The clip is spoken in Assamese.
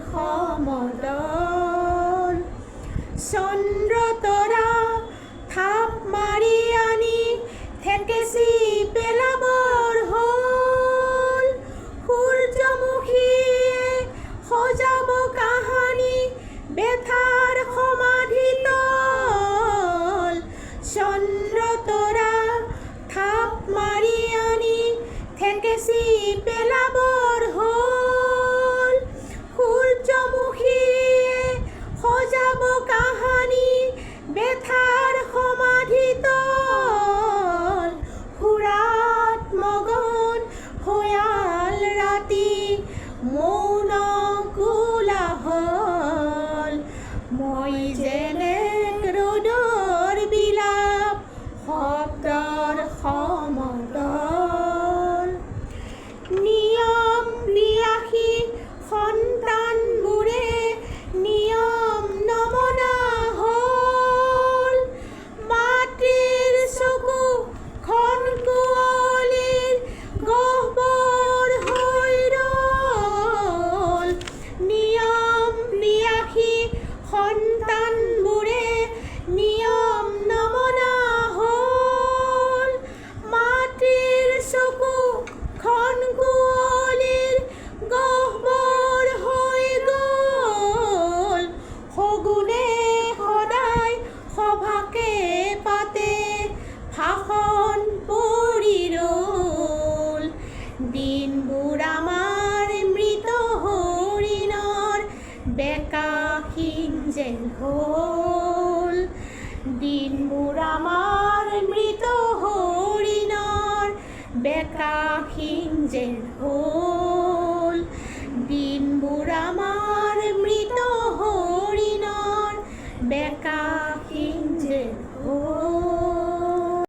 সমদল চন্দ্ৰ তৰা থাপ মাৰি আনি থেকেচি পেলাবৰ হ'ল সূৰ্যমুখীয়ে সজাব কাহানি বেথাৰ সমাধিতল চন্দ্ৰ তৰা থাপ মাৰি আনি থেকেচি পেলাবৰ হ'ল সূৰ্যমুখীয়ে সজাব কাহানি বেথাৰ সমাধিতল সুৰাত মগন শয়াল ৰাতি মৌন কোলাহল মই যেনে ৰ'দৰ বিলাপ শব্দৰ সমদল নিয়ম ন্যাসী সন্তানবোৰে নিয়ম নমনা হ'ল মাতৃৰ চকু খন কুঁৱলীৰ গহ্বৰ হৈ ৰ'ল নিয়ম ন্যাসী সন্তানবোৰে নিয়ম নমনা হ'ল মাতৃৰ চকু খন কুঁৱলীৰ গহ্বৰ হৈ গ'ল শগুনে সদায় সভাকে পাতে ভাষণ পৰি ৰ'ল দিনবোৰ আমাৰ মৃত হৰিণৰ বেকা শিং যেন হ'ল দিনবোৰ আমাৰ